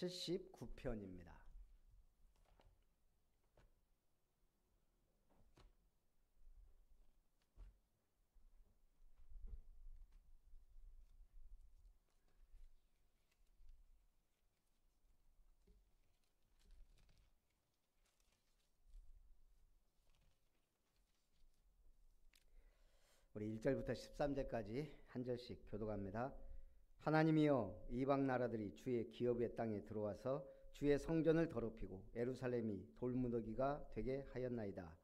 79편입니다. 우리 1절부터 13절까지 한 절씩 교독합니다. 하나님이여, 이방 나라들이 주의 기업의 땅에 들어와서 주의 성전을 더럽히고 예루살렘이 돌무더기가 되게 하였나이다.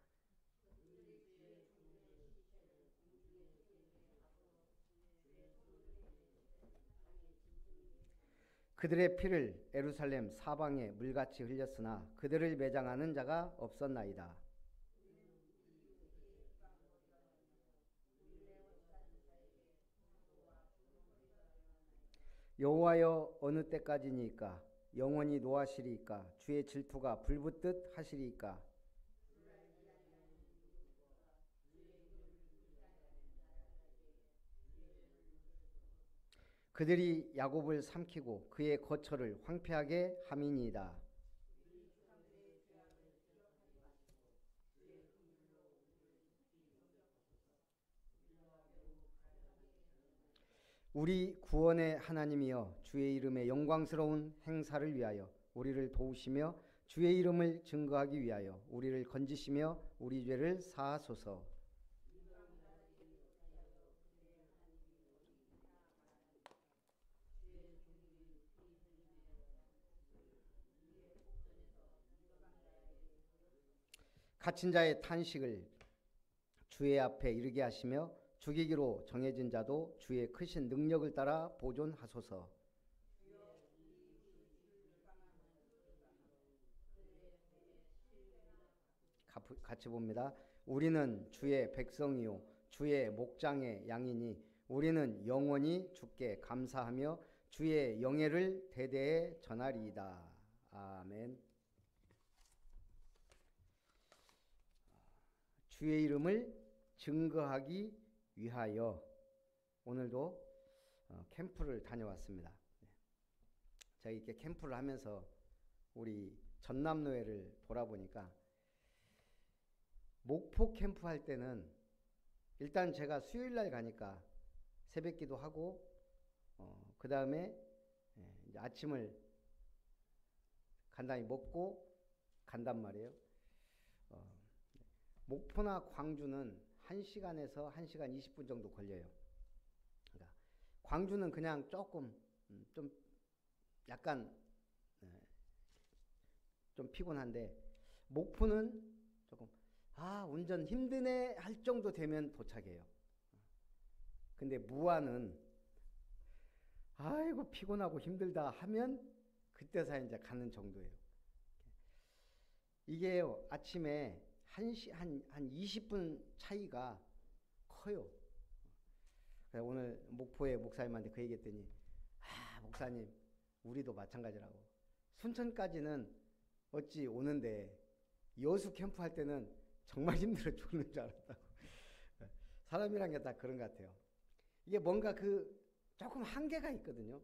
그들의 피를 예루살렘 사방에 물같이 흘렸으나 그들을 매장하는 자가 없었나이다. 여호와여, 어느 때까지니까? 영원히 노하시리이까? 주의 질투가 불붙듯 하시리이까? 그들이 야곱을 삼키고 그의 거처를 황폐하게 함이니이다. 우리 구원의 하나님이여, 주의 이름의 영광스러운 행사를 위하여 우리를 도우시며 주의 이름을 증거하기 위하여 우리를 건지시며 우리 죄를 사하소서. 갇힌 자의 탄식을 주의 앞에 이르게 하시며 죽이기로 정해진 자도 주의 크신 능력을 따라 보존하소서. 같이 봅니다. 우리는 주의 백성이요 주의 목장의 양이니 우리는 영원히 주께 감사하며 주의 영예를 대대에 전하리이다. 아멘. 주의 이름을 증거하기 위하여 오늘도 캠프를 다녀왔습니다. 제가 이렇게 캠프를 하면서 우리 전남노회를 돌아보니까 목포 캠프 할 때는 일단 제가 수요일날 가니까 새벽기도 하고 그 다음에 아침을 간단히 먹고 간단 말이에요. 목포나 광주는 1시간에서 1시간 20분 정도 걸려요. 그러니까 광주는 그냥 조금 좀 약간 좀 피곤한데 목포는 조금 운전 힘드네 할 정도 되면 도착해요. 근데 무안은 아이고 피곤하고 힘들다 하면 그때서 이제 가는 정도예요. 이게요, 아침에 한 20분 차이가 커요. 오늘 목포의 목사님한테 그 얘기했더니 목사님 우리도 마찬가지라고. 순천까지는 어찌 오는데 여수 캠프 할 때는 정말 힘들어 죽는 줄 알았다고. 사람이란 게 다 그런 것 같아요. 이게 뭔가 조금 한계가 있거든요.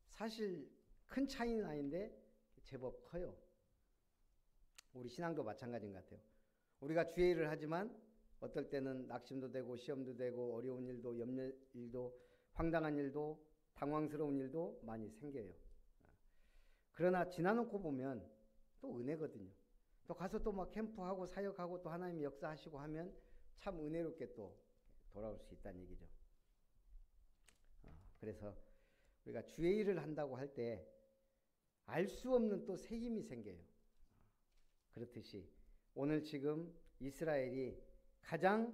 사실 큰 차이는 아닌데 제법 커요. 우리 신앙도 마찬가지인 것 같아요. 우리가 주의 일을 하지만 어떨 때는 낙심도 되고 시험도 되고 어려운 일도 염려 일도 황당한 일도 당황스러운 일도 많이 생겨요. 그러나 지나놓고 보면 또 은혜거든요. 또 가서 또 막 캠프하고 사역하고 또 하나님이 역사하시고 하면 참 은혜롭게 또 돌아올 수 있다는 얘기죠. 그래서 우리가 주의 일을 한다고 할 때 알 수 없는 또 새 힘이 생겨요. 그렇듯이 오늘 지금 이스라엘이 가장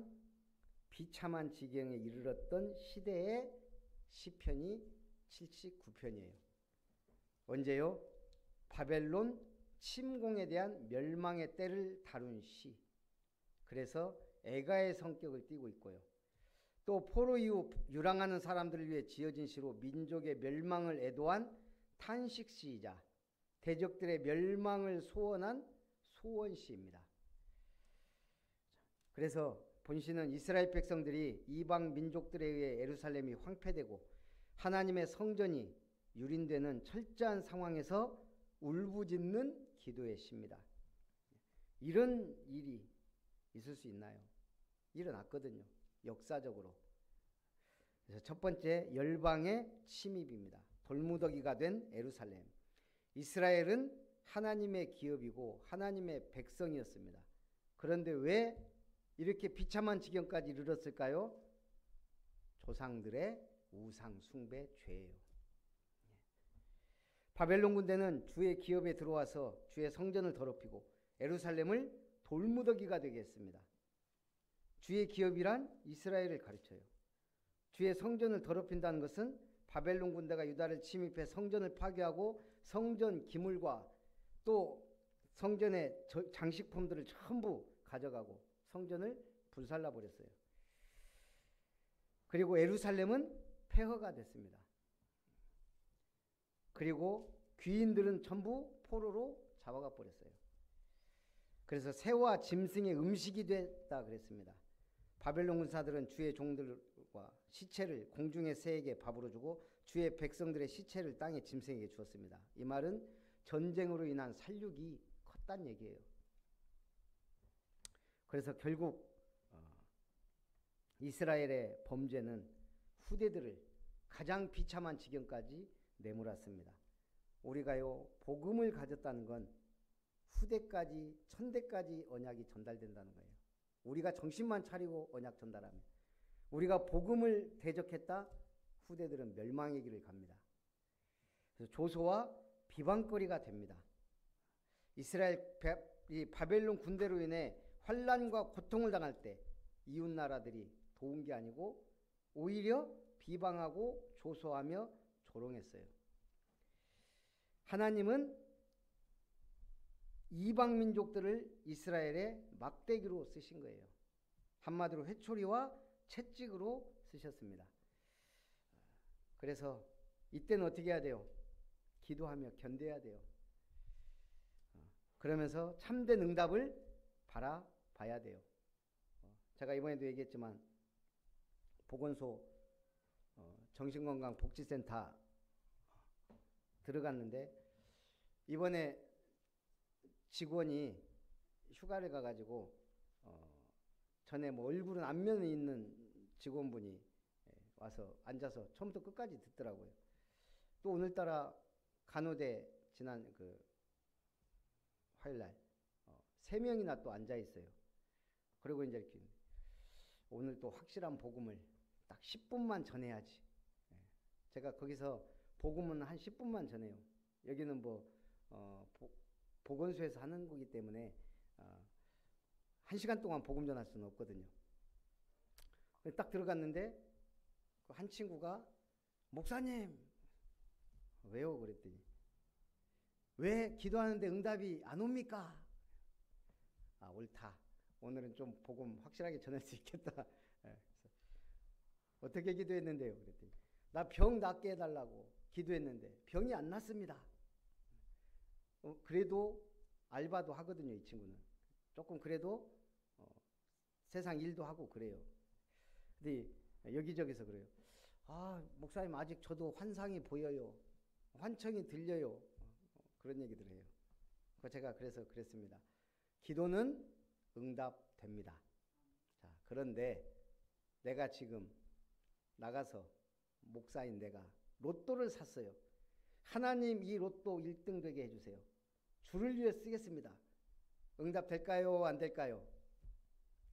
비참한 지경에 이르렀던 시대의 시편이 79편이에요. 언제요? 바벨론 침공에 대한 멸망의 때를 다룬 시. 그래서 애가의 성격을 띠고 있고요. 또 포로 이후 유랑하는 사람들을 위해 지어진 시로 민족의 멸망을 애도한 탄식시이자 대적들의 멸망을 소원한 소원시입니다. 그래서 본시는 이스라엘 백성들이 이방 민족들에 의해 예루살렘이 황폐되고 하나님의 성전이 유린되는 철저한 상황에서 울부짖는 기도의 시입니다. 이런 일이 있을 수 있나요? 일어났거든요. 역사적으로. 그래서 첫 번째, 열방의 침입입니다. 돌무더기가 된 예루살렘. 이스라엘은 하나님의 기업이고 하나님의 백성이었습니다. 그런데 왜 이렇게 비참한 지경까지 이르렀을까요? 조상들의 우상 숭배 죄예요. 바벨론 군대는 주의 기업에 들어와서 주의 성전을 더럽히고 예루살렘을 돌무더기가 되게 했습니다. 주의 기업이란 이스라엘을 가르쳐요. 주의 성전을 더럽힌다는 것은 바벨론 군대가 유다를 침입해 성전을 파괴하고 성전 기물과 또 성전의 장식품들을 전부 가져가고 성전을 불살라 버렸어요. 그리고 예루살렘은 폐허가 됐습니다. 그리고 귀인들은 전부 포로로 잡아가 버렸어요. 그래서 새와 짐승의 음식이 됐다 그랬습니다. 바벨론 군사들은 주의 종들과 시체를 공중의 새에게 밥으로 주고 주의 백성들의 시체를 땅의 짐승에게 주었습니다. 이 말은 전쟁으로 인한 살육이 컸다는 얘기예요. 그래서 결국 이스라엘의 범죄는 후대들을 가장 비참한 지경까지 내몰았습니다. 우리가요, 복음을 가졌다는 건 후대까지 천대까지 언약이 전달된다는 거예요. 우리가 정신만 차리고 언약 전달하면, 우리가 복음을 대적했다, 후대들은 멸망의 길을 갑니다. 그래서 조소와 비방거리가 됩니다. 이 바벨론 군대로 인해 환난과 고통을 당할 때 이웃 나라들이 도운 게 아니고 오히려 비방하고 조소하며 조롱했어요. 하나님은 이방 민족들을 이스라엘의 막대기로 쓰신 거예요. 한마디로 회초리와 채찍으로 쓰셨습니다. 그래서 이때는 어떻게 해야 돼요? 기도하며 견뎌야 돼요. 그러면서 참된 응답을 바라봐야 돼요. 제가 이번에도 얘기했지만 보건소 정신건강복지센터 들어갔는데 이번에 직원이 휴가를 가가지고 전에 뭐 얼굴은 안면에 있는 직원분이 와서 앉아서 처음부터 끝까지 듣더라고요. 또 오늘따라 간호대 지난 화요일날 3명이나 또 앉아 있어요. 그리고 이제 이렇게 오늘 또 확실한 복음을 딱 10분만 전해야지. 제가 거기서 복음은 한 10분만 전해요. 여기는 보건소에서 하는 거기 때문에 1시간 동안 복음 전할 수는 없거든요. 딱 들어갔는데 한 친구가 목사님 왜요? 그랬더니 왜 기도하는데 응답이 안 옵니까? 옳다. 오늘은 좀 복음 확실하게 전할 수 있겠다. 어떻게 기도했는데요? 그랬더니 나 병 낫게 해달라고 기도했는데 병이 안 낫습니다. 그래도 알바도 하거든요, 이 친구는. 조금 그래도 세상 일도 하고 그래요. 근데 여기저기서 그래요. 목사님 아직 저도 환상이 보여요. 환청이 들려요. 그런 얘기들 해요. 제가 그래서 그랬습니다. 기도는 응답됩니다. 자, 그런데 내가 지금 나가서 목사인 내가 로또를 샀어요. 하나님 이 로또 1등 되게 해주세요. 주를 위해 쓰겠습니다. 응답될까요? 안 될까요?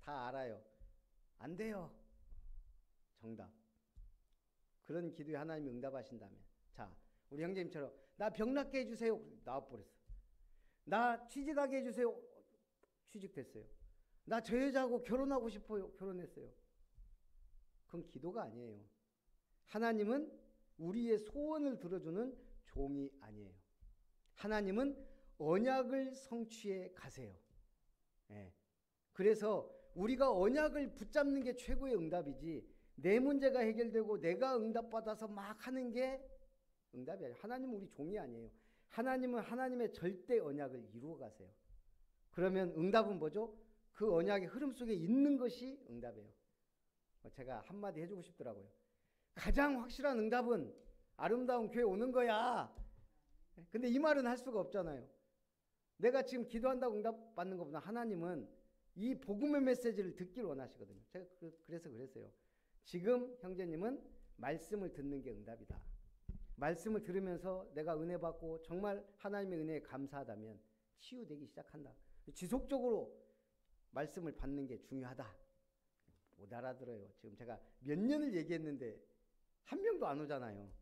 다 알아요. 안 돼요. 정답. 그런 기도에 하나님이 응답하신다면, 자, 우리 형제님처럼 나 병 낫게 해주세요. 나와버렸어. 나 취직하게 해주세요. 취직됐어요. 나 저 여자하고 결혼하고 싶어요. 결혼했어요. 그건 기도가 아니에요. 하나님은 우리의 소원을 들어주는 종이 아니에요. 하나님은 언약을 성취해 가세요. 그래서 우리가 언약을 붙잡는 게 최고의 응답이지, 내 문제가 해결되고 내가 응답받아서 막 하는 게 응답이 아니에요. 하나님은 우리 종이 아니에요. 하나님은 하나님의 절대 언약을 이루어 가세요. 그러면 응답은 뭐죠? 그 언약의 흐름 속에 있는 것이 응답이에요. 제가 한마디 해주고 싶더라고요. 가장 확실한 응답은 아름다운 교회 오는 거야. 근데 이 말은 할 수가 없잖아요. 내가 지금 기도한다고 응답 받는 것보다 하나님은 이 복음의 메시지를 듣길 원하시거든요. 제가 그래서 그랬어요. 지금 형제님은 말씀을 듣는 게 응답이다. 말씀을 들으면서 내가 은혜 받고 정말 하나님의 은혜에 감사하다면 치유되기 시작한다. 지속적으로 말씀을 받는 게 중요하다. 못 알아들어요. 지금 제가 몇 년을 얘기했는데 한 명도 안 오잖아요.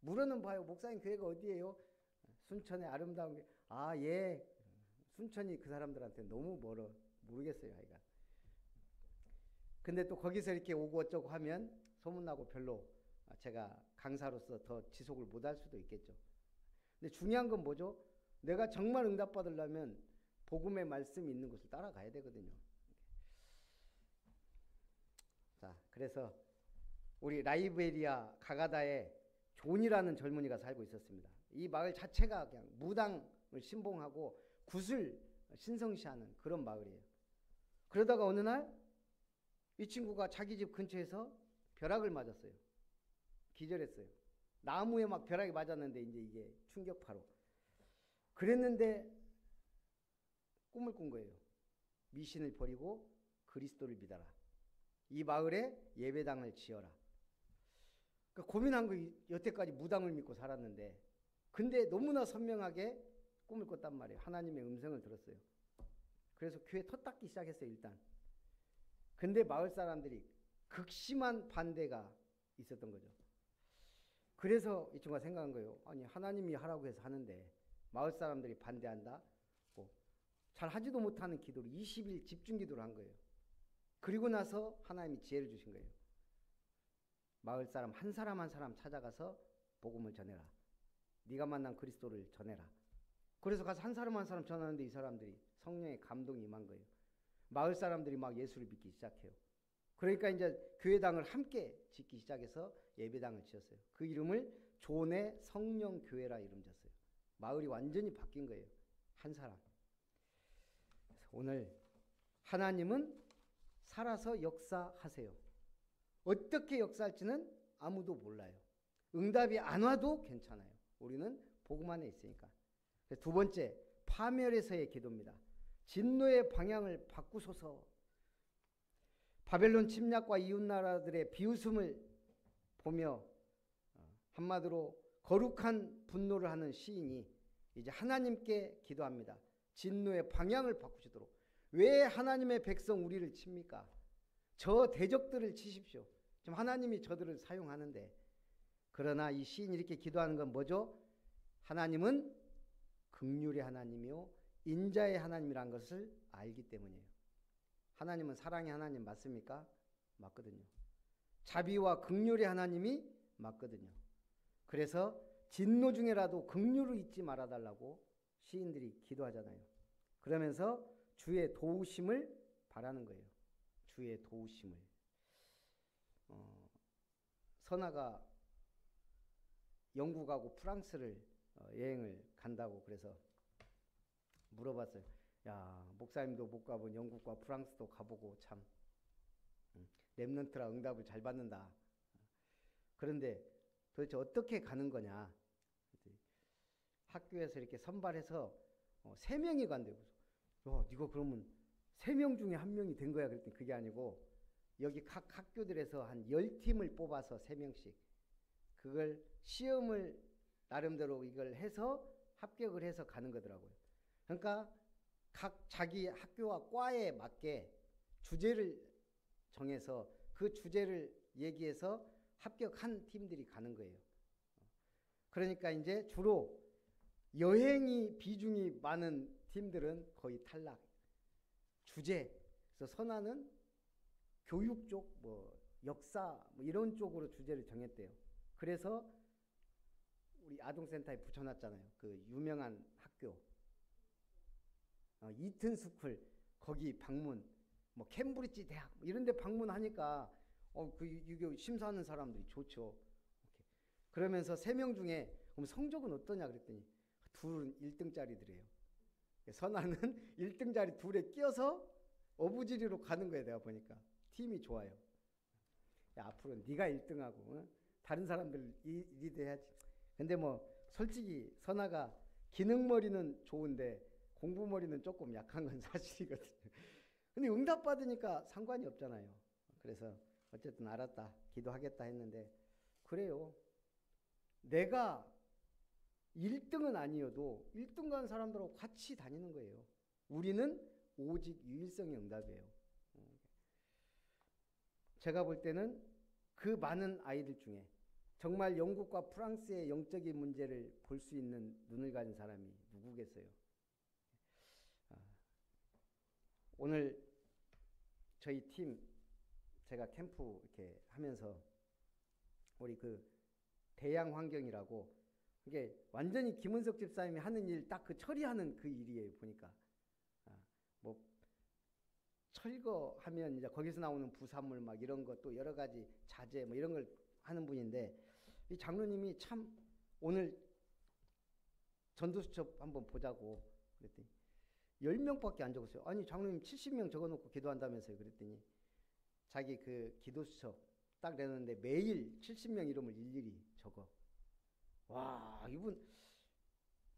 물어는 봐요. 목사님 교회가 어디예요? 순천의 아름다운 게. 아, 예. 순천이 그 사람들한테 너무 멀어. 모르겠어요, 하여간. 근데 또 거기서 이렇게 오고 어쩌고 하면 소문나고 별로 제가 강사로서 더 지속을 못할 수도 있겠죠. 근데 중요한 건 뭐죠? 내가 정말 응답 받으려면 복음의 말씀이 있는 곳을 따라가야 되거든요. 자, 그래서 우리 라이베리아 가가다에 존이라는 젊은이가 살고 있었습니다. 이 마을 자체가 그냥 무당을 신봉하고 굿을 신성시하는 그런 마을이에요. 그러다가 어느 날 이 친구가 자기 집 근처에서 벼락을 맞았어요. 기절했어요. 나무에 막 벼락이 맞았는데 이제 이게 충격파로. 그랬는데 꿈을 꾼 거예요. 미신을 버리고 그리스도를 믿어라. 이 마을에 예배당을 지어라. 그러니까 고민한 거 여태까지 무당을 믿고 살았는데 근데 너무나 선명하게 꿈을 꿨단 말이에요. 하나님의 음성을 들었어요. 그래서 교회 텄닦기 시작했어요. 일단. 근데 마을 사람들이 극심한 반대가 있었던 거죠. 그래서 이 친구가 생각한 거예요. 아니 하나님이 하라고 해서 하는데 마을 사람들이 반대한다. 잘 하지도 못하는 기도를 20일 집중 기도를 한 거예요. 그리고 나서 하나님이 지혜를 주신 거예요. 마을 사람 한 사람 찾아가서 복음을 전해라. 네가 만난 그리스도를 전해라. 그래서 가서 한 사람 전하는데 이 사람들이 성령의 감동이 임한 거예요. 마을 사람들이 막 예수를 믿기 시작해요. 그러니까 이제 교회당을 함께 짓기 시작해서 예배당을 지었어요. 그 이름을 존의 성령교회라 이름 졌어요. 마을이 완전히 바뀐 거예요. 한 사람. 오늘 하나님은 살아서 역사하세요. 어떻게 역사할지는 아무도 몰라요. 응답이 안 와도 괜찮아요. 우리는 복음 안에 있으니까. 두 번째, 파멸에서의 기도입니다. 진노의 방향을 바꾸소서. 바벨론 침략과 이웃나라들의 비웃음을 보며 한마디로 거룩한 분노를 하는 시인이 이제 하나님께 기도합니다. 진노의 방향을 바꾸시도록. 왜 하나님의 백성 우리를 칩니까? 저 대적들을 치십시오. 지금 하나님이 저들을 사용하는데. 그러나 이 시인이 이렇게 기도하는 건 뭐죠? 하나님은 긍휼의 하나님이요 인자의 하나님이란 것을 알기 때문이에요. 하나님은 사랑의 하나님 맞습니까? 맞거든요. 자비와 긍휼의 하나님이 맞거든요. 그래서 진노 중에라도 긍휼을 잊지 말아달라고 시인들이 기도하잖아요. 그러면서 주의 도우심을 바라는 거예요. 주의 도우심을. 선아가 영국하고 프랑스를 여행을 간다고 그래서 물어봤어요. 야, 목사님도 못 가본 영국과 프랑스도 가보고 참 렘넌트라 응답을 잘 받는다. 그런데 도대체 어떻게 가는 거냐? 학교에서 이렇게 선발해서 3명이 간대요. 야, 네가 그러면 3명 중에 1명이 된 거야? 그랬더니 그게 아니고 여기 각 학교들에서 한 10팀을 뽑아서 3명씩 그걸 시험을 나름대로 이걸 해서 합격을 해서 가는 거더라고요. 그러니까 각 자기 학교와 과에 맞게 주제를 정해서 그 주제를 얘기해서 합격한 팀들이 가는 거예요. 그러니까 이제 주로 여행이 비중이 많은 팀들은 거의 탈락. 주제. 그래서 선아는 교육 쪽, 역사 이런 쪽으로 주제를 정했대요. 그래서 우리 아동센터에 붙여놨잖아요. 그 유명한 학교. 이튼 스쿨 거기 방문, 캠브리지 대학 이런 데 방문하니까 이게 심사하는 사람들이 좋죠. 그러면서 3명 중에 그럼 성적은 어떠냐 그랬더니 둘은 1등짜리들이에요. 선아는 1등짜리 둘에 끼어서 어부지리로 가는 거예요. 내가 보니까 팀이 좋아요. 야, 앞으로 네가 1등하고 다른 사람들 일이 해야지. 근데 뭐 솔직히 선아가 기능머리는 좋은데 공부머리는 조금 약한 건 사실이거든요. 근데 응답 받으니까 상관이 없잖아요. 그래서 어쨌든 알았다, 기도하겠다 했는데, 그래요. 내가 1등은 아니어도 1등 간 사람들하고 같이 다니는 거예요. 우리는 오직 유일성의 응답이에요. 제가 볼 때는 그 많은 아이들 중에 정말 영국과 프랑스의 영적인 문제를 볼 수 있는 눈을 가진 사람이 누구겠어요? 오늘 저희 팀 제가 캠프 이렇게 하면서 우리 그 대양 환경이라고, 이게 완전히 김은석 집사님이 하는 일 딱 그 처리하는 그 일이에요. 보니까 뭐 철거하면 이제 거기서 나오는 부산물 막 이런 것도 여러 가지 자재 뭐 이런 걸 하는 분인데, 이 장로님이 참 오늘 전도수첩 한번 보자고 그랬더니 10명밖에 안 적었어요. 아니 장로님 70명 적어놓고 기도한다면서요. 그랬더니 자기 그 기도수첩 딱 내놓는데 매일 70명 이름을 일일이 적어. 와, 이분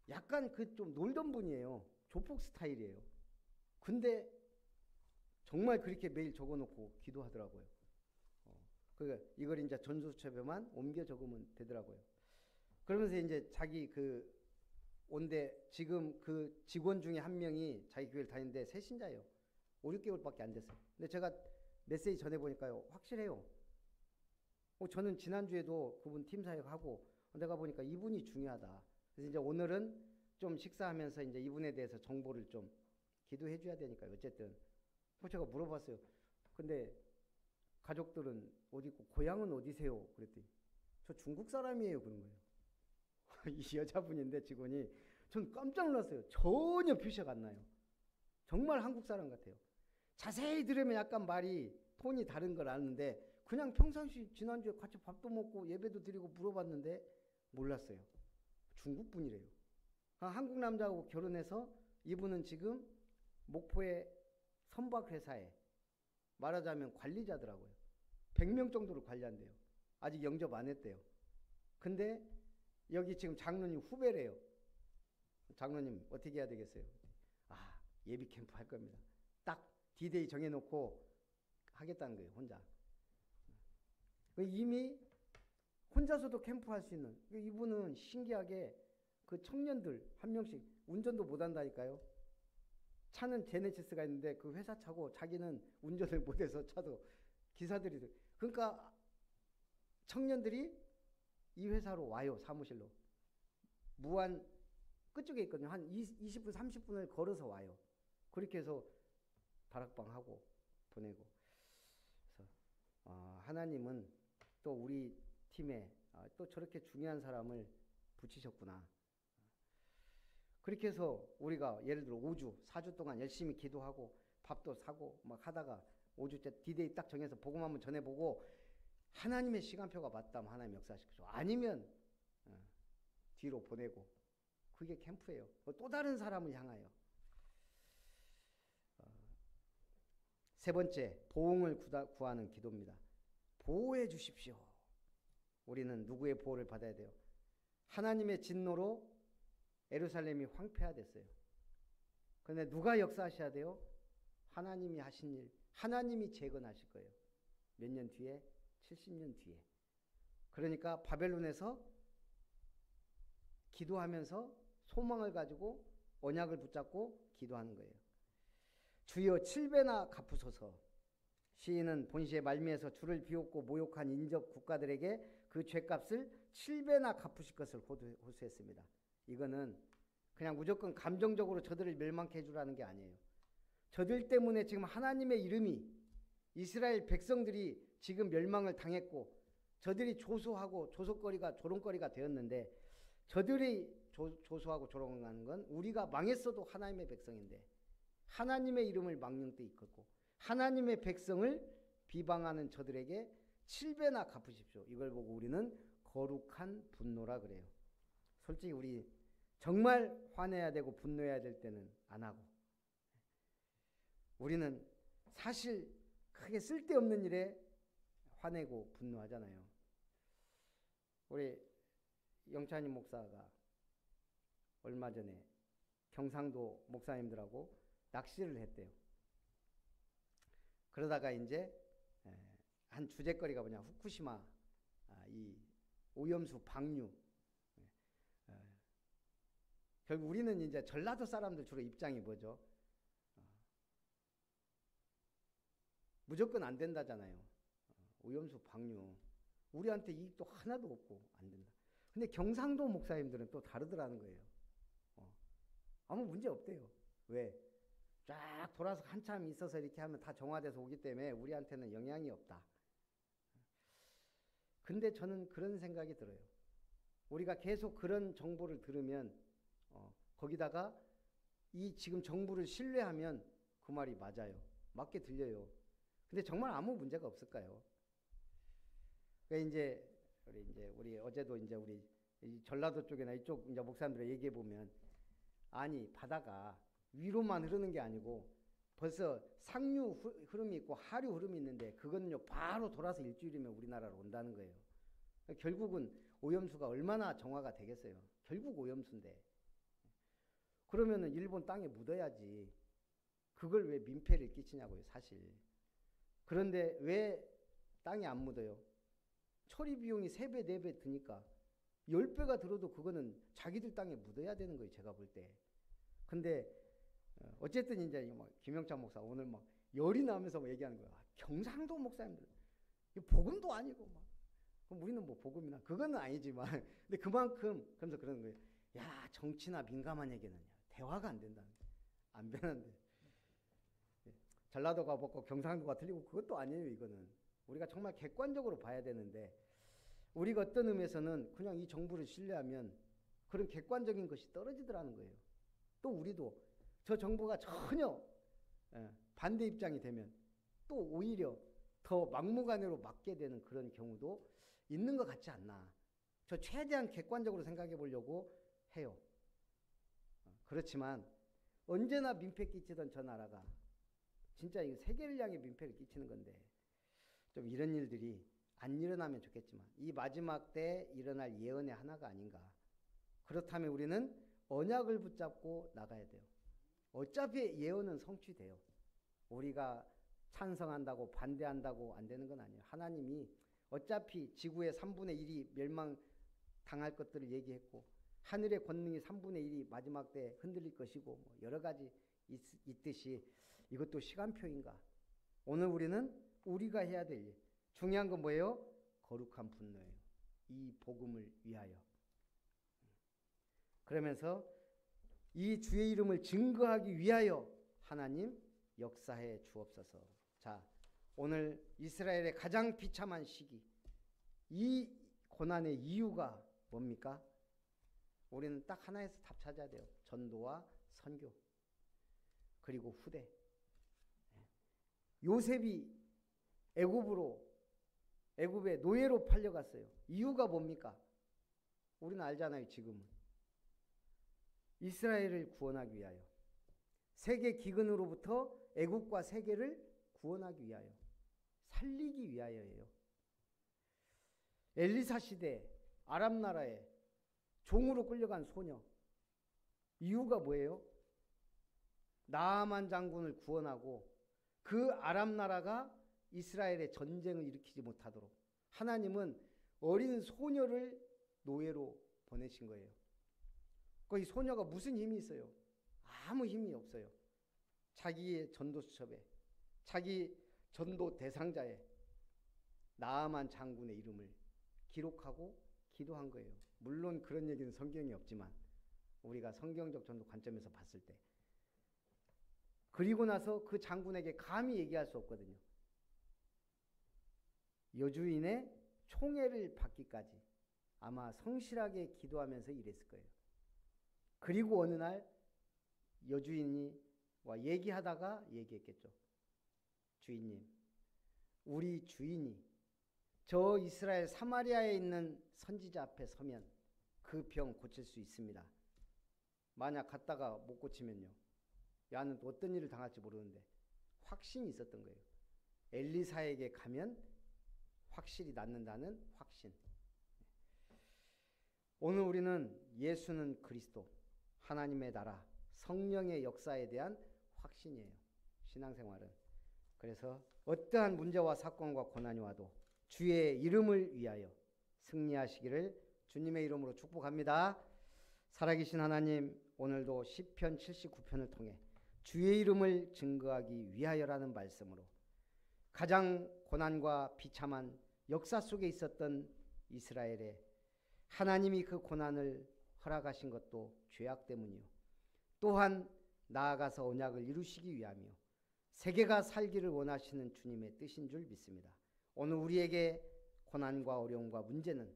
약간 그 좀 놀던 분이에요. 조폭 스타일이에요. 근데 정말 그렇게 매일 적어놓고 기도하더라고요. 그러니까 이걸 이제 전도수첩에만 옮겨 적으면 되더라고요. 그러면서 이제 자기 그 온데 지금 그 직원 중에 한 명이 자기 교회를 다니는데 새신자예요. 5, 6개월밖에 안 됐어요. 근데 제가 메시지 전해보니까요, 확실해요. 저는 지난주에도 그분 팀 사역하고 내가 보니까 이분이 중요하다. 그래서 이제 오늘은 좀 식사하면서 이제 이분에 대해서 정보를 좀 기도해 줘야 되니까요. 어쨌든 제가 물어봤어요. 근데 가족들은 어디 있고 고향은 어디세요? 그랬더니 저 중국 사람이에요. 그런 거예요. 이 여자분인데 직원이, 전 깜짝 놀랐어요. 전혀 표시가 안 나요. 정말 한국 사람 같아요. 자세히 들으면 약간 말이 톤이 다른 걸 아는데 그냥 평상시 지난주에 같이 밥도 먹고 예배도 드리고 물어봤는데 몰랐어요. 중국 분이래요. 한국 남자하고 결혼해서 이분은 지금 목포의 선박회사에 말하자면 관리자더라고요. 100명 정도를 관리한대요. 아직 영접 안 했대요. 근데 여기 지금 장로님 후배래요. 장로님 어떻게 해야 되겠어요? 예비 캠프 할 겁니다. 딱 D-Day 정해놓고 하겠다는 거예요. 혼자. 이미 혼자서도 캠프 할 수 있는, 이분은 신기하게 그 청년들 한 명씩 운전도 못 한다니까요. 차는 제네시스가 있는데 그 회사 차고 자기는 운전을 못해서 차도 기사들이, 그러니까 청년들이 이 회사로 와요. 사무실로. 무한 끝쪽에 있거든요. 한 20분 30분을 걸어서 와요. 그렇게 해서 다락방하고 보내고. 그래서 하나님은 또 우리 팀에 또 저렇게 중요한 사람을 붙이셨구나. 그렇게 해서 우리가 예를 들어 5주 4주 동안 열심히 기도하고 밥도 사고 막 하다가 5주째 D-Day 딱 정해서 복음 한번 전해보고, 하나님의 시간표가 맞다면 하나님 역사시켜줘. 아니면 뒤로 보내고. 그게 캠프예요. 또 다른 사람을 향하여. 세 번째, 보응을 구하는 기도입니다. 보호해 주십시오. 우리는 누구의 보호를 받아야 돼요? 하나님의 진노로 예루살렘이 황폐화됐어요. 그런데 누가 역사하셔야 돼요? 하나님이 하신 일, 하나님이 재건하실 거예요. 몇 년 뒤에? 70년 뒤에. 그러니까 바벨론에서 기도하면서 소망을 가지고 언약을 붙잡고 기도하는 거예요. 주여 7배나 갚으소서. 시인은 본시의 말미에서 주를 비웃고 모욕한 인접 국가들에게 그 죄값을 7배나 갚으실 것을 호소했습니다. 이거는 그냥 무조건 감정적으로 저들을 멸망케 해주라는 게 아니에요. 저들 때문에 지금 하나님의 이름이, 이스라엘 백성들이 지금 멸망을 당했고 저들이 조소하고 조속거리가 조롱거리가 되었는데, 저들이 조소하고 조롱하는 건 우리가 망했어도 하나님의 백성인데 하나님의 이름을 망령 때 이끌고 하나님의 백성을 비방하는 저들에게 7배나 갚으십시오. 이걸 보고 우리는 거룩한 분노라 그래요. 솔직히 우리 정말 화내야 되고 분노해야 될 때는 안 하고, 우리는 사실 크게 쓸데없는 일에 화내고 분노하잖아요. 우리 영찬이 목사가 얼마 전에 경상도 목사님들하고 낚시를 했대요. 그러다가 이제 한 주제거리가 뭐냐, 후쿠시마 이 오염수 방류. 결국 우리는 이제 전라도 사람들 주로 입장이 뭐죠? 무조건 안 된다잖아요. 오염수 방류. 우리한테 이익도 하나도 없고 안 된다. 근데 경상도 목사님들은 또 다르더라는 거예요. 아무 문제 없대요. 왜? 쫙 돌아서 한참 있어서 이렇게 하면 다 정화돼서 오기 때문에 우리한테는 영향이 없다. 근데 저는 그런 생각이 들어요. 우리가 계속 그런 정보를 들으면 거기다가 이 지금 정부를 신뢰하면 그 말이 맞아요. 맞게 들려요. 근데 정말 아무 문제가 없을까요? 그러니까 우리 어제도 이제 우리 전라도 쪽이나 이쪽 이제 목사님들 얘기해 보면, 아니 바다가 위로만 흐르는 게 아니고 벌써 상류 흐름이 있고 하류 흐름이 있는데 그거는요 바로 돌아서 일주일이면 우리나라로 온다는 거예요. 그러니까 결국은 오염수가 얼마나 정화가 되겠어요. 결국 오염수인데. 그러면은 일본 땅에 묻어야지. 그걸 왜 민폐를 끼치냐고요, 사실. 그런데 왜 땅에 안 묻어요? 처리 비용이 3배, 4배 드니까 10배가 들어도 그거는 자기들 땅에 묻어야 되는 거예요, 제가 볼 때. 근데 어쨌든 이제 김영찬 목사 오늘 막 열이 나면서 막 얘기하는 거야. 경상도 목사님들 복음도 아니고 막. 그럼 우리는 뭐 복음이나 그거는 아니지만 근데 그만큼 그러면서 그러는 거예요. 야, 정치나 민감한 얘기는 대화가 안 된다. 안 되는데. 전라도가 먹고 경상도가 틀리고 그것도 아니에요, 이거는. 우리가 정말 객관적으로 봐야 되는데 우리가 어떤 의미에서는 그냥 이 정부를 신뢰하면 그런 객관적인 것이 떨어지더라는 거예요. 또 우리도 저 정부가 전혀 반대 입장이 되면 또 오히려 더 막무가내로 맞게 되는 그런 경우도 있는 것 같지 않나. 저 최대한 객관적으로 생각해 보려고 해요. 그렇지만 언제나 민폐 끼치던 저 나라가 진짜 이 세계를 향해 민폐를 끼치는 건데 좀 이런 일들이 안 일어나면 좋겠지만 이 마지막 때 일어날 예언의 하나가 아닌가. 그렇다면 우리는 언약을 붙잡고 나가야 돼요. 어차피 예언은 성취돼요. 우리가 찬성한다고 반대한다고 안 되는 건 아니에요. 하나님이 어차피 지구의 3분의 1이 멸망당할 것들을 얘기했고 하늘의 권능이 3분의 1이 마지막 때 흔들릴 것이고 뭐 여러 가지 있듯이 이것도 시간표인가. 오늘 우리는 우리가 해야 될 일. 중요한 건 뭐예요? 거룩한 분노예요. 이 복음을 위하여. 그러면서 이 주의 이름을 증거하기 위하여 하나님 역사해 주옵소서. 자, 오늘 이스라엘의 가장 비참한 시기, 이 고난의 이유가 뭡니까? 우리는 딱 하나에서 답 찾아야 돼요. 전도와 선교. 그리고 후대. 요셉이 애굽의 노예로 팔려갔어요. 이유가 뭡니까? 우리는 알잖아요, 지금은. 이스라엘을 구원하기 위하여. 세계 기근으로부터 애굽과 세계를 구원하기 위하여. 살리기 위하여예요. 엘리사 시대 아람 나라에 종으로 끌려간 소녀. 이유가 뭐예요? 나아만 장군을 구원하고 그 아람 나라가 이스라엘의 전쟁을 일으키지 못하도록 하나님은 어린 소녀를 노예로 보내신 거예요. 그 이 소녀가 무슨 힘이 있어요? 아무 힘이 없어요. 자기의 전도 수첩에, 자기 전도 대상자에 나아만 장군의 이름을 기록하고 기도한 거예요. 물론 그런 얘기는 성경에 없지만 우리가 성경적 전도 관점에서 봤을 때. 그리고 나서 그 장군에게 감히 얘기할 수 없거든요. 여주인의 총애를 받기까지 아마 성실하게 기도하면서 일했을 거예요. 그리고 어느 날 여주인이와 얘기하다가 얘기했겠죠. 주인님, 우리 주인이 저 이스라엘 사마리아에 있는 선지자 앞에 서면 그 병 고칠 수 있습니다. 만약 갔다가 못 고치면요, 야는 또 어떤 일을 당할지 모르는데 확신이 있었던 거예요. 엘리사에게 가면 확실히 낫는다는 확신. 오늘 우리는 예수는 그리스도, 하나님의 나라, 성령의 역사에 대한 확신이에요. 신앙생활은. 그래서 어떠한 문제와 사건과 고난이 와도 주의 이름을 위하여 승리하시기를 주님의 이름으로 축복합니다. 살아계신 하나님, 오늘도 시편 79편을 통해 주의 이름을 증거하기 위하여라는 말씀으로 가장 고난과 비참한 역사 속에 있었던 이스라엘에 하나님이 그 고난을 허락하신 것도 죄악 때문이요, 또한 나아가서 언약을 이루시기 위하며 세계가 살기를 원하시는 주님의 뜻인 줄 믿습니다. 오늘 우리에게 고난과 어려움과 문제는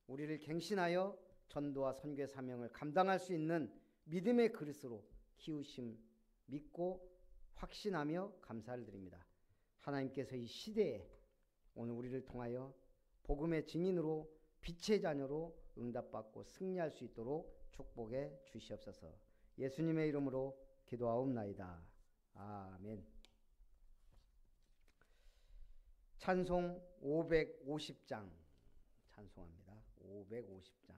우리를 갱신하여 전도와 선교의 사명을 감당할 수 있는 믿음의 그릇으로 키우심 믿고 확신하며 감사를 드립니다. 하나님께서 이 시대에 오늘 우리를 통하여 복음의 증인으로 빛의 자녀로 응답받고 승리할 수 있도록 축복해 주시옵소서. 예수님의 이름으로 기도하옵나이다. 아멘. 찬송 550장 찬송합니다. 550장.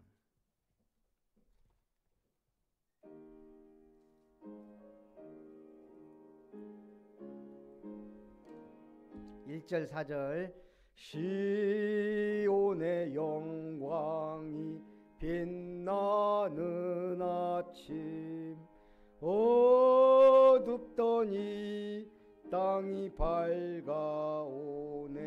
1절 4절 시온의 영광이 빛나는 아침 어둡더니 땅이 밝아오네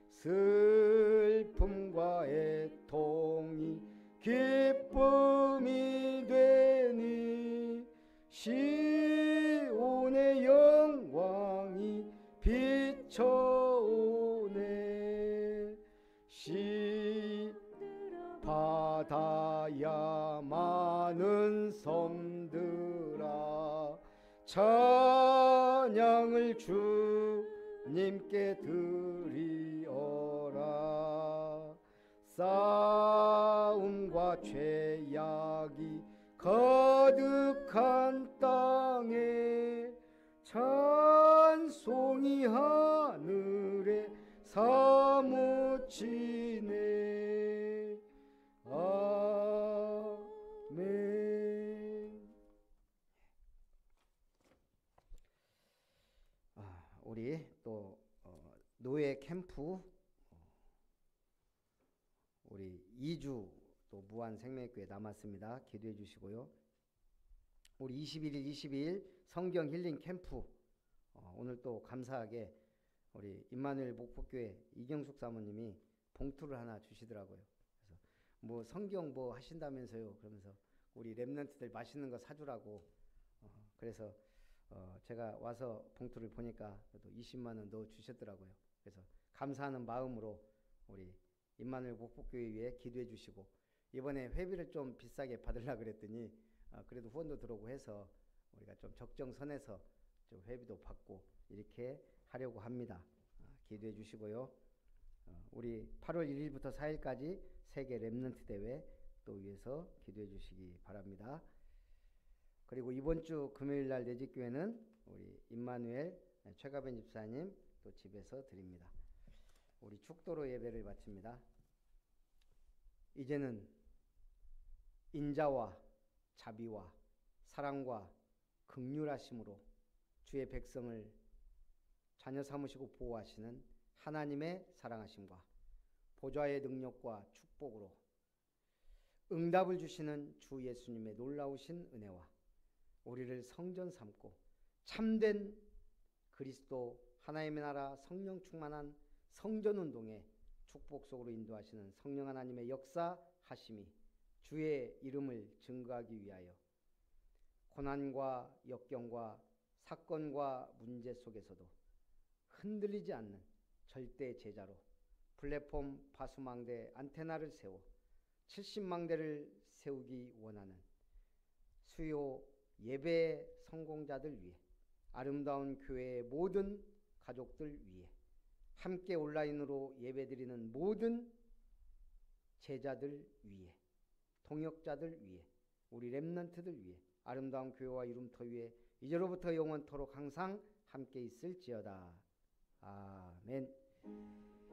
슬픔과 애통이 기쁨이 되니 시온의 영광이 비춰오네 바다야 많은 섬들아 찬양을 주님께 드리어라 싸움과 죄악이 가득한 땅에 찬송이 하늘에 사무치네. 아멘. 우리 또 노예 캠프 우리 2주 또 무한생명교회 남았습니다. 기도해 주시고요. 우리 21일 22일 성경 힐링 캠프 오늘 또 감사하게 우리 임마누엘 목포교회 이경숙 사모님이 봉투를 하나 주시더라고요. 그래서 뭐 성경 뭐 하신다면서요. 그러면서 우리 랩런트들 맛있는 거 사주라고 그래서 제가 와서 봉투를 보니까 또 20만 원 넣어 주셨더라고요. 그래서 감사하는 마음으로 우리 임마누엘 목포교회 위해 기도해 주시고 이번에 회비를 좀 비싸게 받으려고 그랬더니 그래도 후원도 들어오고 해서 우리가 좀 적정선에서 좀 회비도 받고 이렇게 하려고 합니다. 기도해 주시고요. 우리 8월 1일부터 4일까지 세계 랩런트 대회 또 위해서 기도해 주시기 바랍니다. 그리고 이번 주 금요일 날 내집교회는 우리 임마누엘 최가변 집사님 또 집에서 드립니다. 우리 축도로 예배를 마칩니다. 이제는 인자와 자비와 사랑과 긍휼하심으로 주의 백성을 자녀 삼으시고 보호하시는 하나님의 사랑하심과 보좌의 능력과 축복으로 응답을 주시는 주 예수님의 놀라우신 은혜와 우리를 성전 삼고 참된 그리스도 하나님의 나라 성령 충만한 성전운동의 축복 속으로 인도하시는 성령 하나님의 역사하심이 주의 이름을 증거하기 위하여 고난과 역경과 사건과 문제 속에서도 흔들리지 않는 절대 제자로 플랫폼 파수망대 안테나를 세워 70망대를 세우기 원하는 수요 예배 성공자들 위해 아름다운 교회의 모든 가족들 위해 함께 온라인으로 예배드리는 모든 제자들 위해 동역자들 위해 우리 랩런트들 위해 아름다운 교회와 이름터 위에 이제로부터 영원토록 항상 함께 있을지어다. 아멘.